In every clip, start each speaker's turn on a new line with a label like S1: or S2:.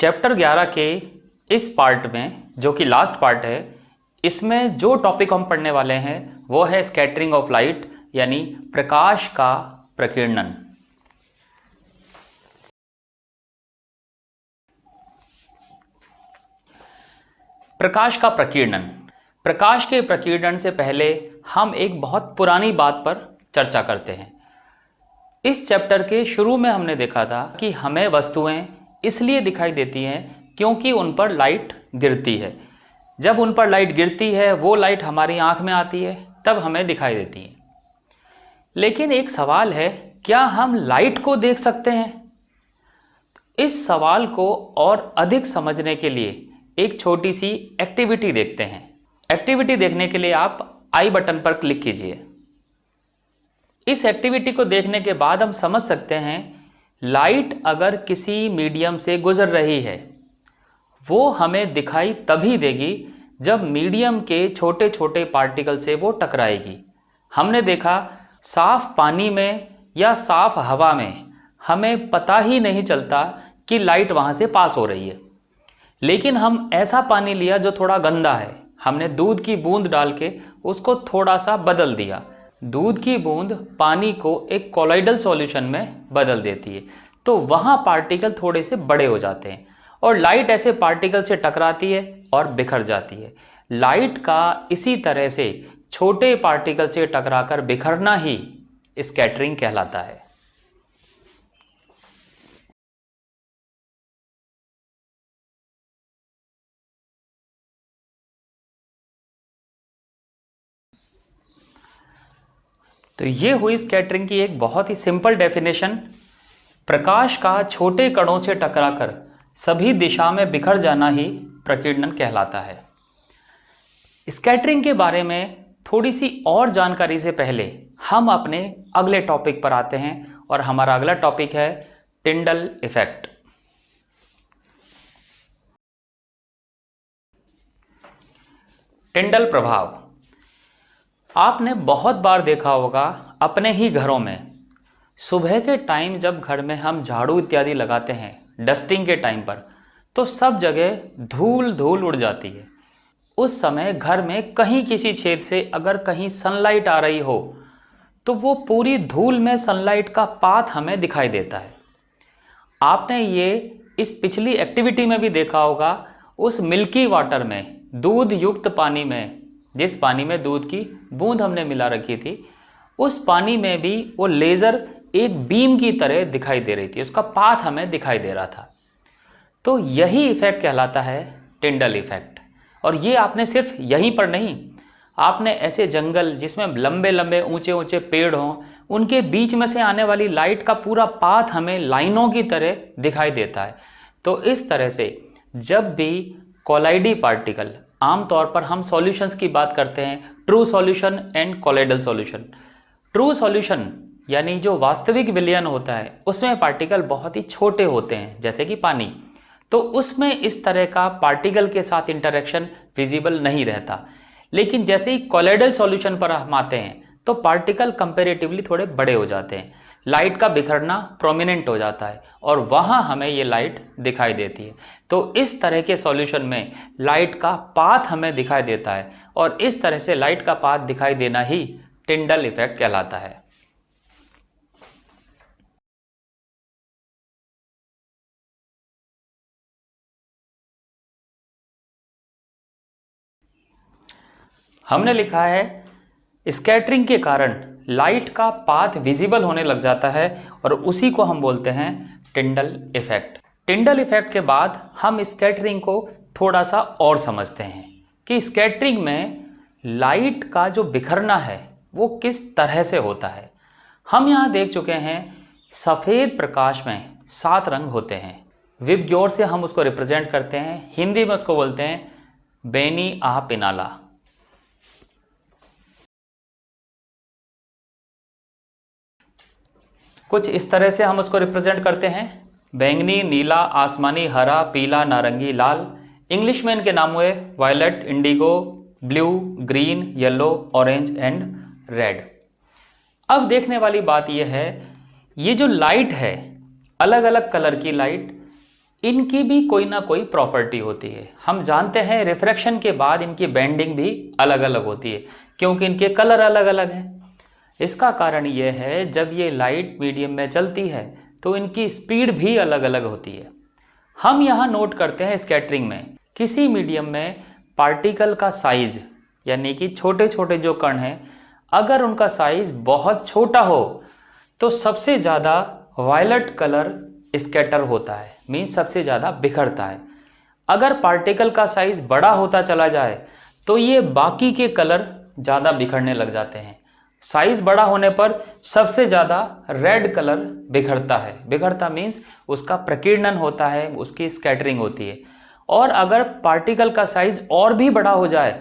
S1: Chapter 11 के इस part में, जो कि लास्ट पार्ट है, इसमें जो टॉपिक हम पढ़ने वाले हैं वो है स्कैटरिंग ऑफ लाइट, यानी प्रकाश का प्रकीर्णन। प्रकाश का प्रकीर्णन। प्रकाश के प्रकीर्णन से पहले हम एक बहुत पुरानी बात पर चर्चा करते हैं। इस चैप्टर के शुरू में हमने देखा था कि हमें वस्तुएं इसलिए दिखाई देती हैं क्योंकि उन पर लाइट गिरती है। जब उन पर लाइट गिरती है, वो लाइट हमारी आंख में आती है, तब हमें दिखाई देती है। लेकिन एक सवाल है, क्या हम लाइट को देख सकते हैं? इस सवाल को और अधिक समझने के लिए एक छोटी सी एक्टिविटी देखते हैं। एक्टिविटी देखने के लिए आप आई बटन पर क्लिक कीजिए। इस एक्टिविटी को देखने के बाद हम समझ सकते हैं, लाइट अगर किसी मीडियम से गुजर रही है, वो हमें दिखाई तभी देगी जब मीडियम के छोटे छोटे पार्टिकल से वो टकराएगी। हमने देखा, साफ पानी में या साफ हवा में हमें पता ही नहीं चलता कि लाइट वहाँ से पास हो रही है। लेकिन हम ऐसा पानी लिया जो थोड़ा गंदा है, हमने दूध की बूंद डाल के उसको थोड़ा सा बदल दिया। दूध की बूंद पानी को एक कोलॉइडल सॉल्यूशन में बदल देती है, तो वहाँ पार्टिकल थोड़े से बड़े हो जाते हैं और लाइट ऐसे पार्टिकल से टकराती है और बिखर जाती है। लाइट का इसी तरह से छोटे पार्टिकल से टकराकर बिखरना ही स्कैटरिंग कहलाता है। तो ये हुई स्कैटरिंग की एक बहुत ही सिंपल डेफिनेशन। प्रकाश का छोटे कणों से टकराकर सभी दिशा में बिखर जाना ही प्रकीर्णन कहलाता है। स्कैटरिंग के बारे में थोड़ी सी और जानकारी से पहले हम अपने अगले टॉपिक पर आते हैं, और हमारा अगला टॉपिक है टिंडल इफेक्ट। टिंडल प्रभाव। आपने बहुत बार देखा होगा अपने ही घरों में, सुबह के टाइम जब घर में हम झाड़ू इत्यादि लगाते हैं, डस्टिंग के टाइम पर, तो सब जगह धूल धूल उड़ जाती है। उस समय घर में कहीं किसी छेद से अगर कहीं सनलाइट आ रही हो, तो वो पूरी धूल में सनलाइट का पाथ हमें दिखाई देता है। आपने ये इस पिछली एक्टिविटी में भी देखा होगा, उस मिल्की वाटर में, दूध युक्त पानी में, जिस पानी में दूध की बूंद हमने मिला रखी थी, उस पानी में भी वो लेज़र एक बीम की तरह दिखाई दे रही थी, उसका पाथ हमें दिखाई दे रहा था। तो यही इफेक्ट कहलाता है टिंडल इफेक्ट। और ये आपने सिर्फ यहीं पर नहीं, आपने ऐसे जंगल जिसमें लंबे लंबे ऊंचे ऊंचे पेड़ हों, उनके बीच में से आने वाली लाइट का पूरा पाथ हमें लाइनों की तरह दिखाई देता है। तो इस तरह से जब भी कोलाइडी पार्टिकल, आमतौर पर हम सॉल्यूशंस की बात करते हैं, true solution and colloidal solution. True solution यानी जो वास्तविक विलयन होता है, उसमें पार्टिकल बहुत ही छोटे होते हैं, जैसे कि पानी, तो उसमें इस तरह का पार्टिकल के साथ इंटरेक्शन विजिबल नहीं रहता। लेकिन जैसे ही कोलाइडल सॉल्यूशन पर हम आते हैं, तो पार्टिकल कंपैरेटिवली थोड़े बड़े हो जाते हैं, लाइट का बिखरना प्रोमिनेंट हो जाता है और वहाँ हमें ये लाइट दिखाई देती है। तो इस तरह के सॉल्यूशन में लाइट का पाथ हमें दिखाई देता है, और इस तरह से लाइट का पाथ दिखाई देना ही टिंडल इफेक्ट कहलाता है। हमने लिखा है, स्कैटरिंग के कारण लाइट का पाथ विजिबल होने लग जाता है और उसी को हम बोलते हैं टिंडल इफेक्ट। टिंडल इफेक्ट के बाद हम स्कैटरिंग को थोड़ा सा और समझते हैं कि स्कैटरिंग में लाइट का जो बिखरना है वो किस तरह से होता है। हम यहाँ देख चुके हैं, सफ़ेद प्रकाश में 7 रंग होते हैं। विबग्योर से हम उसको रिप्रेजेंट करते हैं, हिंदी में उसको बोलते हैं बेनी आह पिनाला। कुछ इस तरह से हम उसको रिप्रेजेंट करते हैं, बैंगनी, नीला, आसमानी, हरा, पीला, नारंगी, लाल। इंग्लिश में इनके नाम हुए violet, indigo, blue, green, yellow, orange and red. अब देखने वाली बात यह है, ये जो लाइट है, अलग अलग कलर की लाइट, इनकी भी कोई ना कोई प्रॉपर्टी होती है। हम जानते हैं रिफ्रैक्शन के बाद इनकी बेंडिंग भी अलग अलग होती है, क्योंकि इनके कलर अलग अलग हैं। इसका कारण यह है, जब ये लाइट मीडियम में चलती है तो इनकी स्पीड भी अलग अलग होती है। हम यहाँ नोट करते हैं स्कैटरिंग में, किसी मीडियम में पार्टिकल का साइज, यानी कि छोटे छोटे जो कण हैं, अगर उनका साइज बहुत छोटा हो तो सबसे ज़्यादा वायलेट कलर स्कैटर होता है, मीन्स सबसे ज़्यादा बिखरता है। अगर पार्टिकल का साइज बड़ा होता चला जाए तो ये बाकी के कलर ज़्यादा बिखरने लग जाते हैं। साइज बड़ा होने पर सबसे ज़्यादा रेड कलर बिखरता है। बिखरता मीन्स उसका प्रकीर्णन होता है, उसकी स्कैटरिंग होती है। और अगर पार्टिकल का साइज और भी बड़ा हो जाए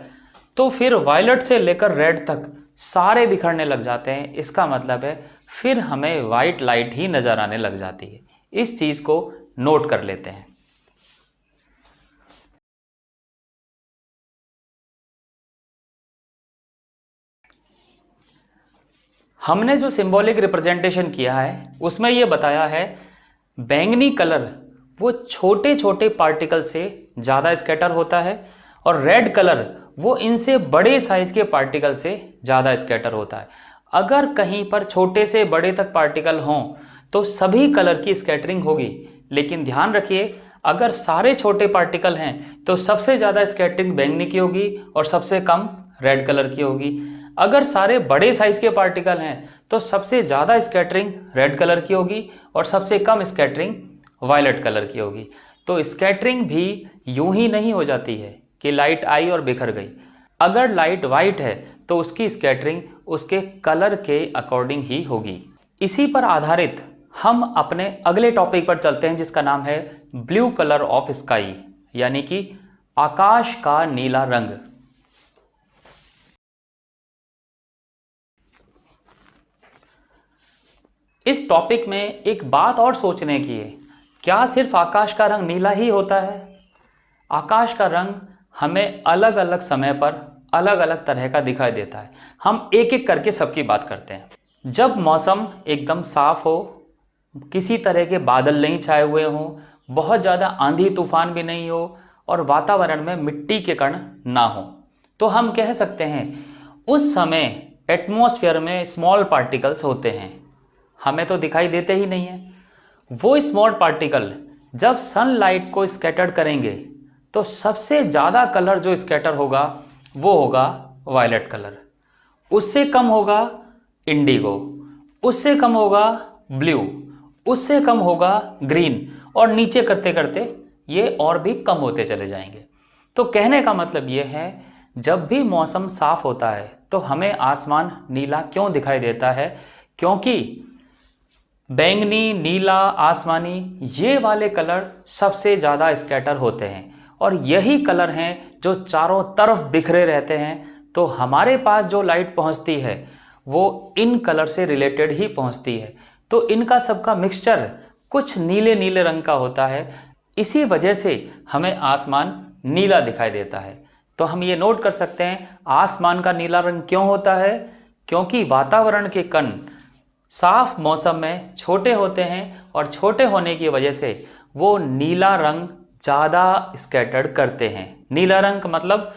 S1: तो फिर वायलेट से लेकर रेड तक सारे बिखरने लग जाते हैं। इसका मतलब है फिर हमें वाइट लाइट ही नज़र आने लग जाती है। इस चीज़ को नोट कर लेते हैं। हमने जो सिंबॉलिक रिप्रेजेंटेशन किया है उसमें यह बताया है बैंगनी कलर वो छोटे छोटे पार्टिकल से ज़्यादा स्कैटर होता है और रेड कलर वो इनसे बड़े साइज के पार्टिकल से ज़्यादा स्कैटर होता है। अगर कहीं पर छोटे से बड़े तक पार्टिकल हों तो सभी कलर की स्कैटरिंग होगी, लेकिन ध्यान रखिए अगर सारे छोटे पार्टिकल हैं तो सबसे ज़्यादा स्कैटरिंग बैंगनी की होगी और सबसे कम रेड कलर की होगी। अगर सारे बड़े साइज के पार्टिकल हैं तो सबसे ज़्यादा स्कैटरिंग रेड कलर की होगी और सबसे कम स्कैटरिंग वायलेट कलर की होगी। तो स्कैटरिंग भी यूं ही नहीं हो जाती है कि लाइट आई और बिखर गई। अगर लाइट वाइट है तो उसकी स्कैटरिंग उसके कलर के अकॉर्डिंग ही होगी। इसी पर आधारित हम अपने अगले टॉपिक पर चलते हैं, जिसका नाम है ब्लू कलर ऑफ स्काई, यानी कि आकाश का नीला रंग। इस टॉपिक में एक बात और सोचने की है, क्या सिर्फ आकाश का रंग नीला ही होता है? आकाश का रंग हमें अलग अलग समय पर अलग अलग तरह का दिखाई देता है। हम एक एक करके सबकी बात करते हैं। जब मौसम एकदम साफ हो, किसी तरह के बादल नहीं छाए हुए हों, बहुत ज़्यादा आंधी तूफान भी नहीं हो और वातावरण में मिट्टी के कण ना हो, तो हम कह सकते हैं उस समय एटमॉस्फेयर में स्मॉल पार्टिकल्स होते हैं। हमें तो दिखाई देते ही नहीं है। वो स्मॉल पार्टिकल जब सनलाइट को स्कैटर्ड करेंगे तो सबसे ज़्यादा कलर जो स्कैटर होगा वो होगा वायलेट कलर, उससे कम होगा इंडिगो, उससे कम होगा ब्लू, उससे कम होगा ग्रीन, और नीचे करते करते ये और भी कम होते चले जाएंगे। तो कहने का मतलब ये है, जब भी मौसम साफ होता है तो हमें आसमान नीला क्यों दिखाई देता है? क्योंकि बैंगनी, नीला, आसमानी ये वाले कलर सबसे ज़्यादा स्कैटर होते हैं और यही कलर हैं जो चारों तरफ बिखरे रहते हैं। तो हमारे पास जो लाइट पहुंचती है वो इन कलर से रिलेटेड ही पहुंचती है। तो इनका सबका मिक्सचर कुछ नीले नीले रंग का होता है, इसी वजह से हमें आसमान नीला दिखाई देता है। तो हम ये नोट कर सकते हैं आसमान का नीला रंग क्यों होता है? क्योंकि वातावरण के कण साफ मौसम में छोटे होते हैं और छोटे होने की वजह से वो नीला रंग ज़्यादा स्कैटर्ड करते हैं। नीला रंग मतलब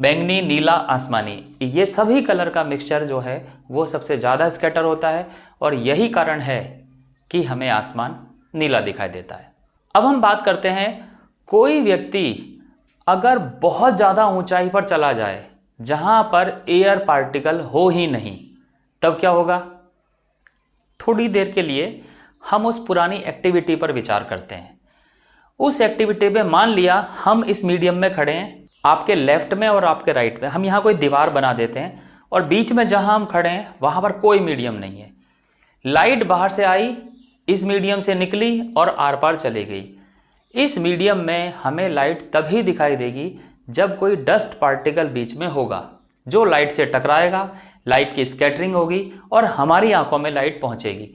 S1: बैंगनी, नीला, आसमानी, ये सभी कलर का मिक्सचर जो है वो सबसे ज़्यादा स्कैटर होता है और यही कारण है कि हमें आसमान नीला दिखाई देता है। अब हम बात करते हैं, कोई व्यक्ति अगर बहुत ज़्यादा ऊंचाई पर चला जाए जहाँ पर एयर पार्टिकल हो ही नहीं, तब क्या होगा? थोड़ी देर के लिए हम उस पुरानी एक्टिविटी पर विचार करते हैं। उस एक्टिविटी में मान लिया हम इस मीडियम में खड़े हैं, आपके लेफ्ट में और आपके राइट में हम यहाँ कोई दीवार बना देते हैं और बीच में जहाँ हम खड़े हैं वहाँ पर कोई मीडियम नहीं है। लाइट बाहर से आई, इस मीडियम से निकली और आर पार चली गई। इस मीडियम में हमें लाइट तभी दिखाई देगी जब कोई डस्ट पार्टिकल बीच में होगा, जो लाइट से टकराएगा, लाइट की स्कैटरिंग होगी और हमारी आंखों में लाइट पहुंचेगी।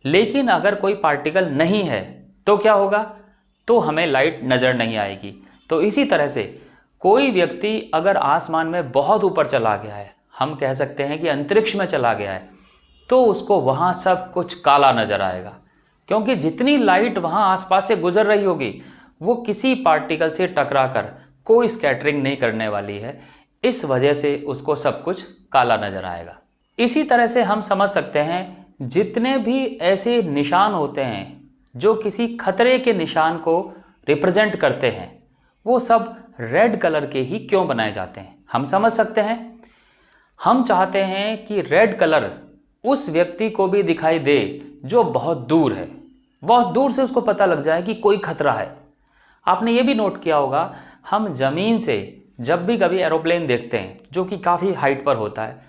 S1: लेकिन अगर कोई पार्टिकल नहीं है तो क्या होगा? तो हमें लाइट नज़र नहीं आएगी। तो इसी तरह से कोई व्यक्ति अगर आसमान में बहुत ऊपर चला गया है, हम कह सकते हैं कि अंतरिक्ष में चला गया है, तो उसको वहाँ सब कुछ काला नज़र आएगा, क्योंकि जितनी लाइट वहाँ आसपास से गुजर रही होगी वो किसी पार्टिकल से टकराकर कोई स्कैटरिंग नहीं करने वाली है, इस वजह से उसको सब कुछ काला नजर आएगा। इसी तरह से हम समझ सकते हैं जितने भी ऐसे निशान होते हैं जो किसी खतरे के निशान को रिप्रेजेंट करते हैं, वो सब रेड कलर के ही क्यों बनाए जाते हैं, हम समझ सकते हैं। हम चाहते हैं कि रेड कलर उस व्यक्ति को भी दिखाई दे जो बहुत दूर है, बहुत दूर से उसको पता लग जाए कि कोई खतरा है। आपने ये भी नोट किया होगा, हम ज़मीन से जब भी कभी एरोप्लेन देखते हैं जो कि काफ़ी हाइट पर होता है,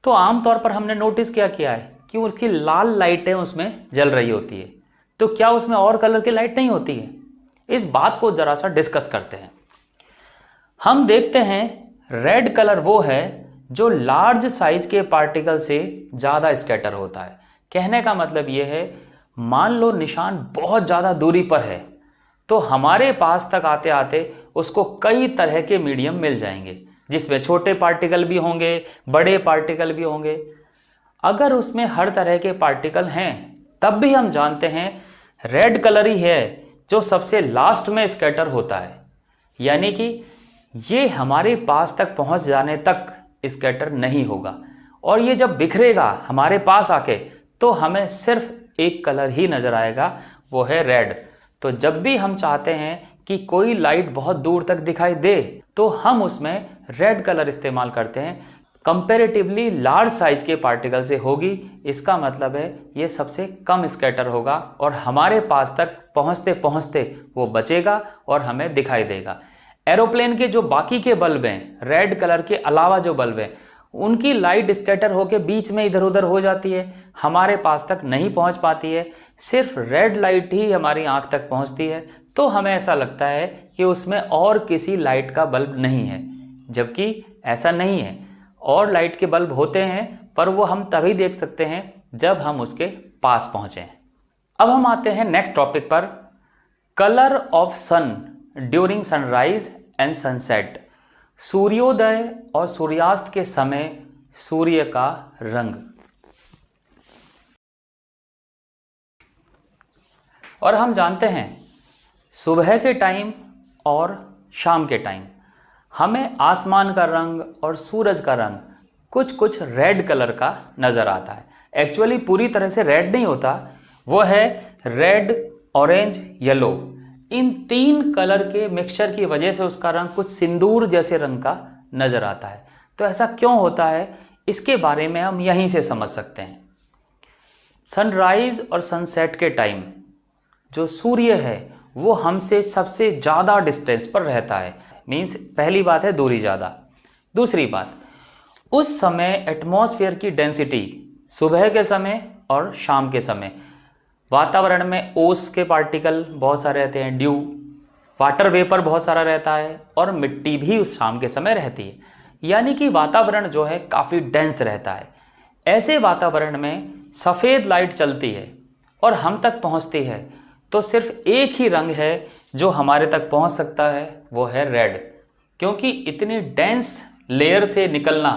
S1: तो आमतौर पर हमने नोटिस क्या किया है कि उसकी लाल लाइटें उसमें जल रही होती है। तो क्या उसमें और कलर की लाइट नहीं होती है? इस बात को ज़रा सा डिस्कस करते हैं। हम देखते हैं रेड कलर वो है जो लार्ज साइज के पार्टिकल से ज़्यादा स्कैटर होता है। कहने का मतलब ये है, मान लो निशान बहुत ज़्यादा दूरी पर है, तो हमारे पास तक आते आते उसको कई तरह के मीडियम मिल जाएंगे, जिसमें छोटे पार्टिकल भी होंगे, बड़े पार्टिकल भी होंगे। अगर उसमें हर तरह के पार्टिकल हैं, तब भी हम जानते हैं रेड कलर ही है जो सबसे लास्ट में स्कैटर होता है। यानी कि ये हमारे पास तक पहुंच जाने तक स्कैटर नहीं होगा, और ये जब बिखरेगा हमारे पास आके तो हमें सिर्फ एक कलर ही नजर आएगा, वो है रेड। तो जब भी हम चाहते हैं कि कोई लाइट बहुत दूर तक दिखाई दे तो हम उसमें रेड कलर इस्तेमाल करते हैं। कंपैरेटिवली लार्ज साइज के पार्टिकल से होगी, इसका मतलब है ये सबसे कम स्कैटर होगा और हमारे पास तक पहुंचते पहुंचते वो बचेगा और हमें दिखाई देगा। एरोप्लेन के जो बाकी के बल्ब हैं, रेड कलर के अलावा जो बल्ब हैं, उनकी लाइट स्कैटर होकर बीच में इधर उधर हो जाती है, हमारे पास तक नहीं पहुंच पाती है। सिर्फ रेड लाइट ही हमारी आंख तक पहुंचती है, तो हमें ऐसा लगता है कि उसमें और किसी लाइट का बल्ब नहीं है, जबकि ऐसा नहीं है। और लाइट के बल्ब होते हैं, पर वो हम तभी देख सकते हैं जब हम उसके पास पहुंचे। अब हम आते हैं नेक्स्ट टॉपिक पर, colour of sun during sunrise and sunset. सूर्योदय और सूर्यास्त के समय सूर्य का रंग। और हम जानते हैं सुबह के टाइम और शाम के टाइम हमें आसमान का रंग और सूरज का रंग कुछ कुछ रेड कलर का नज़र आता है। एक्चुअली पूरी तरह से रेड नहीं होता, वो है रेड, ऑरेंज, येलो। इन तीन कलर के मिक्सचर की वजह से उसका रंग कुछ सिंदूर जैसे रंग का नज़र आता है। तो ऐसा क्यों होता है, इसके बारे में हम यहीं से समझ सकते हैं। सनराइज और सनसेट के टाइम जो सूर्य है वो हमसे सबसे ज़्यादा डिस्टेंस पर रहता है। मीन्स पहली बात है दूरी ज़्यादा। दूसरी बात, उस समय एटमॉस्फेयर की डेंसिटी सुबह के समय और शाम के समय वातावरण में ओस के पार्टिकल बहुत सारे रहते हैं, ड्यू, वाटर वेपर बहुत सारा रहता है, और मिट्टी भी उस शाम के समय रहती है। यानी कि वातावरण जो है काफ़ी डेंस रहता है। ऐसे वातावरण में सफ़ेद लाइट चलती है और हम तक पहुंचती है, तो सिर्फ एक ही रंग है जो हमारे तक पहुंच सकता है, वो है रेड। क्योंकि इतनी डेंस लेयर से निकलना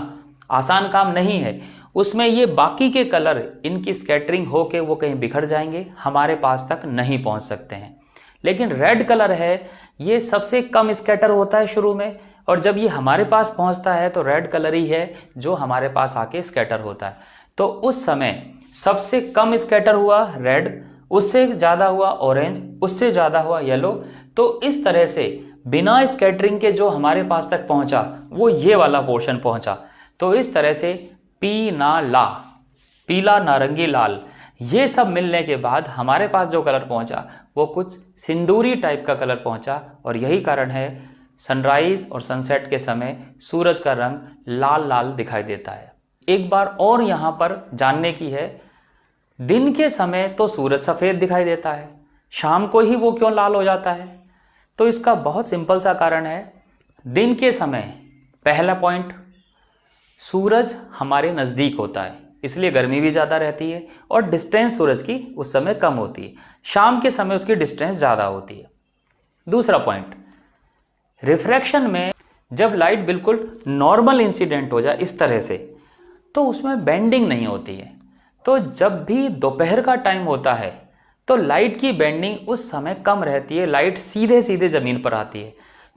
S1: आसान काम नहीं है, उसमें ये बाकी के कलर इनकी स्कैटरिंग होके वो कहीं बिखर जाएंगे, हमारे पास तक नहीं पहुंच सकते हैं। लेकिन रेड कलर है, ये सबसे कम स्कैटर होता है शुरू में, और जब ये हमारे पास पहुंचता है तो रेड कलर ही है जो हमारे पास आके स्कैटर होता है। तो उस समय सबसे कम स्कैटर हुआ रेड, उससे ज़्यादा हुआ ऑरेंज, उससे ज़्यादा हुआ येलो। तो इस तरह से बिना स्कैटरिंग के जो हमारे पास तक पहुंचा वो ये वाला पोर्शन पहुंचा। तो इस तरह से पीला, नारंगी, लाल, ये सब मिलने के बाद हमारे पास जो कलर पहुंचा वो कुछ सिंदूरी टाइप का कलर पहुंचा। और यही कारण है सनराइज और सनसेट के समय सूरज का रंग लाल लाल दिखाई देता है। एक बार और यहाँ पर जानने की है, दिन के समय तो सूरज सफ़ेद दिखाई देता है, शाम को ही वो क्यों लाल हो जाता है? तो इसका बहुत सिंपल सा कारण है। दिन के समय पहला पॉइंट, सूरज हमारे नज़दीक होता है, इसलिए गर्मी भी ज़्यादा रहती है और डिस्टेंस सूरज की उस समय कम होती है। शाम के समय उसकी डिस्टेंस ज़्यादा होती है। दूसरा पॉइंट, रिफ्रैक्शन में जब लाइट बिल्कुल नॉर्मल इंसिडेंट हो जाए इस तरह से, तो उसमें बेंडिंग नहीं होती है। तो जब भी दोपहर का टाइम होता है तो लाइट की बेंडिंग उस समय कम रहती है, लाइट सीधे सीधे ज़मीन पर आती है।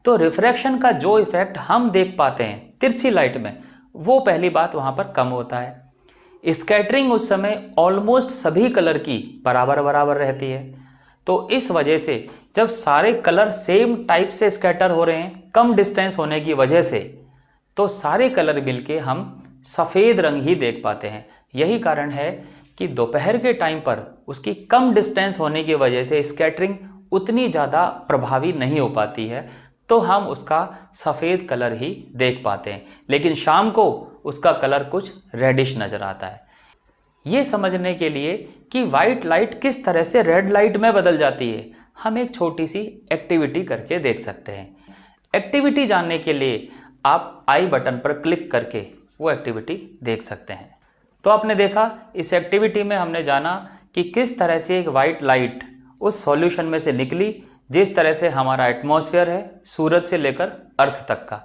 S1: तो रिफ्रैक्शन का जो इफेक्ट हम देख पाते हैं तिरछी लाइट में, वो पहली बात वहाँ पर कम होता है। स्कैटरिंग उस समय ऑलमोस्ट सभी कलर की बराबर बराबर रहती है। तो इस वजह से जब सारे कलर सेम टाइप से स्कैटर हो रहे हैं कम डिस्टेंस होने की वजह से, तो सारे कलर मिलके हम सफ़ेद रंग ही देख पाते हैं। यही कारण है कि दोपहर के टाइम पर उसकी कम डिस्टेंस होने की वजह से स्कैटरिंग उतनी ज़्यादा प्रभावी नहीं हो पाती है, तो हम उसका सफ़ेद कलर ही देख पाते हैं। लेकिन शाम को उसका कलर कुछ रेडिश नज़र आता है। ये समझने के लिए कि वाइट लाइट किस तरह से रेड लाइट में बदल जाती है, हम एक छोटी सी एक्टिविटी करके देख सकते हैं। एक्टिविटी जानने के लिए आप आई बटन पर क्लिक करके वो एक्टिविटी देख सकते हैं। तो आपने देखा इस एक्टिविटी में हमने जाना कि किस तरह से एक वाइट लाइट उस सॉल्यूशन में से निकली, जिस तरह से हमारा एटमॉस्फेयर है सूरज से लेकर अर्थ तक का।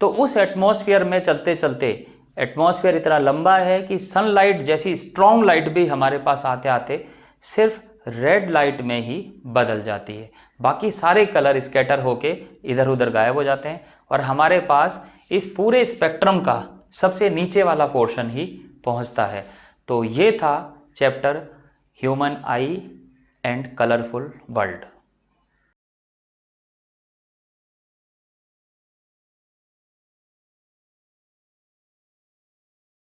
S1: तो उस एटमॉस्फेयर में चलते चलते एटमॉस्फेयर इतना लंबा है कि सनलाइट जैसी स्ट्रॉन्ग लाइट भी हमारे पास आते आते सिर्फ रेड लाइट में ही बदल जाती है। बाकी सारे कलर स्कैटर होके इधर उधर गायब हो जाते हैं और हमारे पास इस पूरे स्पेक्ट्रम का सबसे नीचे वाला पोर्शन ही पहुंचता है। तो ये था chapter human I and colourful world.